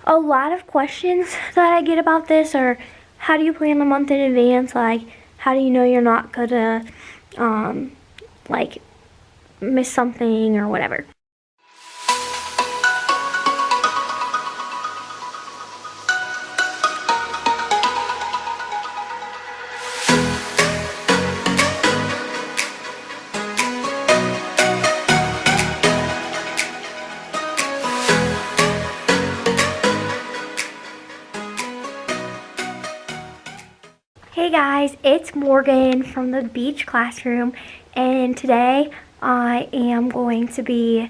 a lot of questions that I get about this are, how do you plan a month in advance? Like, how do you know you're not gonna, like, miss something or whatever? Hey guys, it's Morgan from the Beach Classroom, and today I am going to be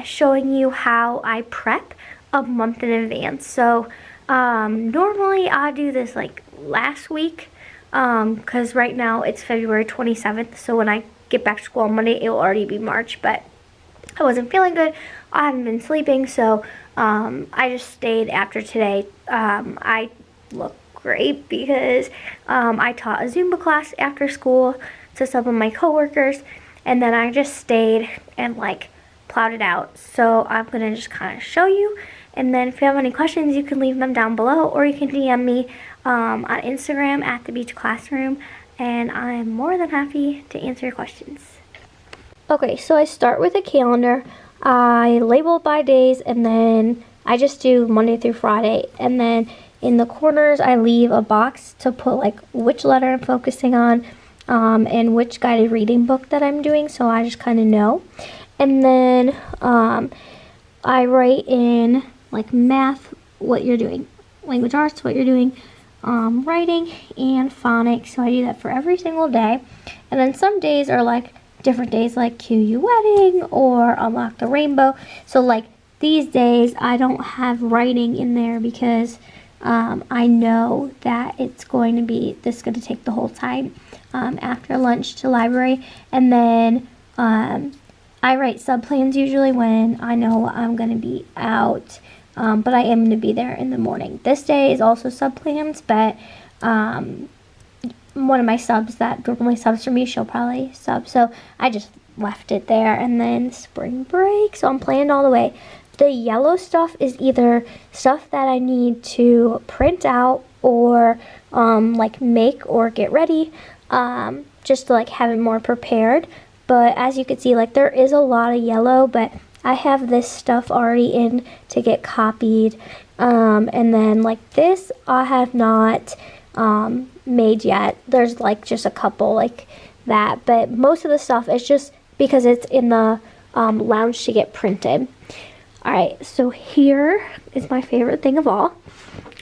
showing you how I prep a month in advance. So normally I do this like last week, because right now it's February 27th, so when I get back to school on Monday it will already be March, but I wasn't feeling good. I haven't been sleeping, so I just stayed after today. I look great because I taught a Zumba class after school to some of my coworkers, and then I just stayed and like plowed it out. So I'm gonna just kind of show you, and then if you have any questions you can leave them down below, or you can DM me on Instagram at the Beach Classroom, and I'm more than happy to answer your questions. Okay, so I start with a calendar. I label it by days, and then I just do Monday through Friday, and then in the corners I leave a box to put like which letter I'm focusing on, and which guided reading book that I'm doing, so I just kind of know. And then I write in like math what you're doing, language arts what you're doing, writing, and phonics. So I do that for every single day. And then some days are like different days, like QU Wedding or Unlock the Rainbow. So like these days I don't have writing in there because I know that it's going to be, this is going to take the whole time after lunch to library. And then I write sub-plans usually when I know I'm going to be out, but I am going to be there in the morning. This day is also sub-plans, but one of my subs that normally subs for me, she'll probably sub, so I just left it there. And then spring break, so I'm planned all the way. The yellow stuff is either stuff that I need to print out or like make or get ready, just to like have it more prepared. But as you can see, like there is a lot of yellow, but I have this stuff already in to get copied. And then like this I have not made yet. There's like just a couple like that, but most of the stuff is just because it's in the lounge to get printed. Alright, so here is my favorite thing of all.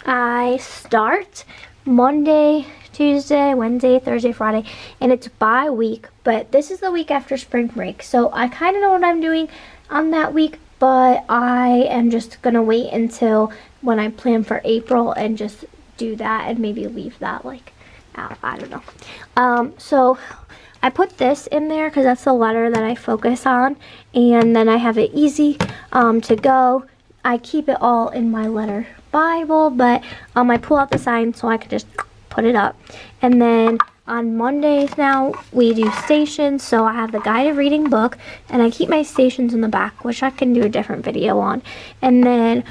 I start Monday, Tuesday, Wednesday, Thursday, Friday, and it's by week, but this is the week after spring break, so I kind of know what I'm doing on that week, but I am just gonna wait until when I plan for April and just do that and maybe leave that like out. I don't know. So I put this in there because that's the letter that I focus on, and then I have it easy to go. I keep it all in my letter Bible, but I pull out the sign so I can just put it up. And then on Mondays now we do stations, so I have the guided reading book, and I keep my stations in the back, which I can do a different video on. And then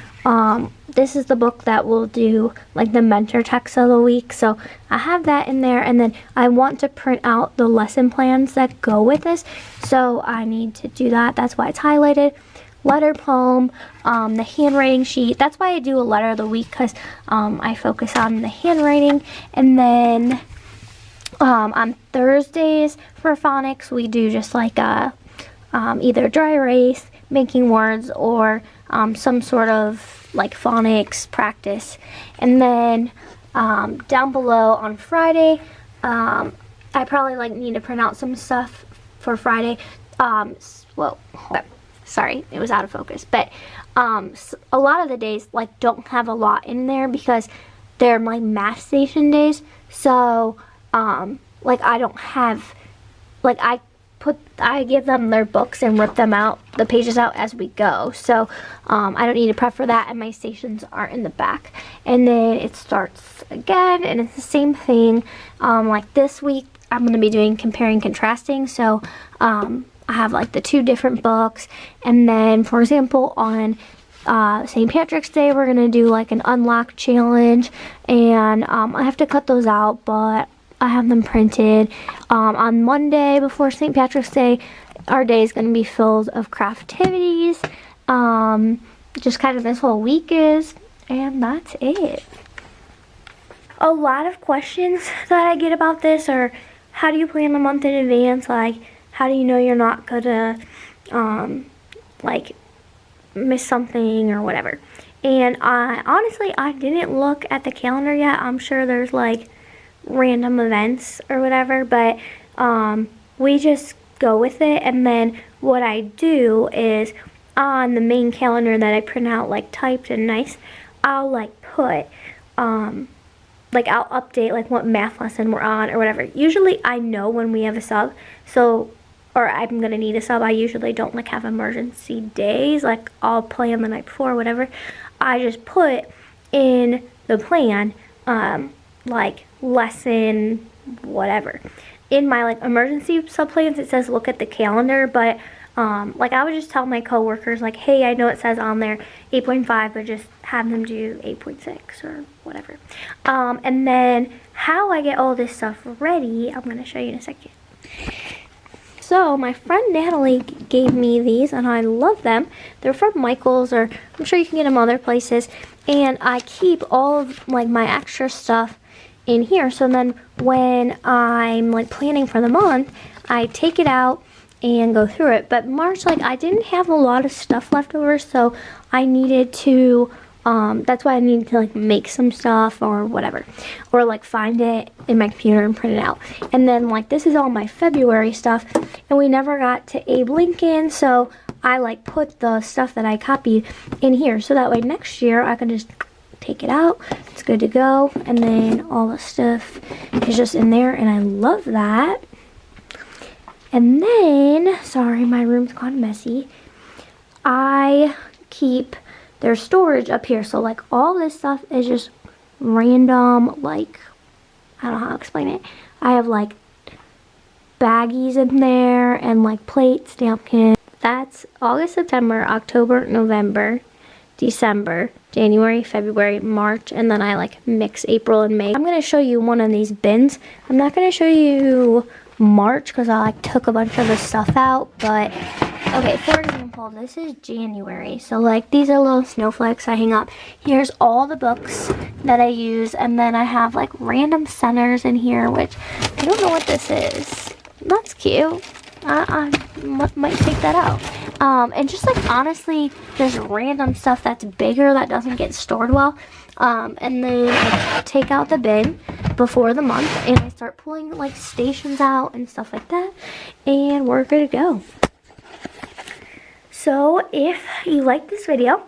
this is the book that will do like the mentor text of the week, so I have that in there. And then I want to print out the lesson plans that go with this, so I need to do that. That's why it's highlighted. Letter poem, the handwriting sheet. That's why I do a letter of the week, because I focus on the handwriting. And then on Thursdays for phonics we do just like a either dry erase, making words, or some sort of like phonics practice. And then down below on Friday, I probably like need to print out some stuff for Friday. Well, hold on. Sorry, it was out of focus. But a lot of the days like don't have a lot in there because they're my math station days. So like I don't have, like I give them their books and rip them out, the pages out as we go. So I don't need to prep for that, and my stations are in the back. And then it starts again, and it's the same thing. Like this week I'm going to be doing comparing contrasting, so I have like the two different books. And then for example on St. Patrick's Day, we're going to do like an unlock challenge, and I have to cut those out, but I have them printed. On Monday before St. Patrick's Day, our day is going to be filled of craftivities, just kind of this whole week is, and that's it. A lot of questions that I get about this are, how do you plan the month in advance? Like, how do you know you're not gonna, like, miss something or whatever? And honestly, I didn't look at the calendar yet. I'm sure there's, like, random events or whatever, but we just go with it. And then what I do is, on the main calendar that I print out, like, typed and nice, I'll, like, put, like, I'll update, like, what math lesson we're on or whatever. Usually I know when we have a sub, so, or I'm gonna need a sub. I usually don't, like, have emergency days. Like, I'll plan the night before or whatever. I just put in the plan, like, lesson whatever. In my, like, emergency sub plans, it says look at the calendar, but like, I would just tell my coworkers, like, hey, I know it says on there 8.5, but just have them do 8.6 or whatever. And then how I get all this stuff ready, I'm going to show you in a second. So my friend Natalie gave me these, and I love them. They're from Michael's, or I'm sure you can get them other places. And I keep all of, like, my extra stuff in here. So then when I'm, like, planning for the month, I take it out and go through it. But March, like, I didn't have a lot of stuff left over, so I needed to, that's why I needed to, like, make some stuff or whatever, or, like, find it in my computer and print it out. And then, like, this is all my February stuff, and we never got to Abe Lincoln, so I, like, put the stuff that I copied in here, so that way next year I can just take it out, it's good to go, and then all the stuff is just in there, and I love that. And then, sorry, my room's kind of messy, I keep their storage up here. So, like, all this stuff is just random, like, I don't know how to explain it. I have, like, baggies in there and, like, plates, napkins. That's August, September, October, November, December, January, February, March, and then I, like, mix April and May. I'm going to show you one of these bins. I'm not going to show you March because I, like, took a bunch of the stuff out, but okay, for example, this is January, so, like, these are little snowflakes I hang up. Here's all the books that I use, and then I have, like, random centers in here, which I don't know what this is. That's cute. I might take that out. And just, like, honestly, there's random stuff that's bigger that doesn't get stored well. And then I take out the bin before the month, and I start pulling, like, stations out and stuff like that, and we're good to go. So if you like this video,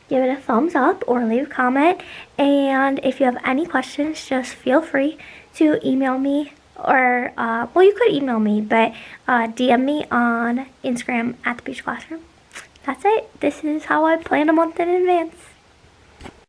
give it a thumbs up or leave a comment, and if you have any questions, just feel free to email me, or well, you could email me, but DM me on Instagram at The Peach Classroom. That's it. This is how I plan a month in advance.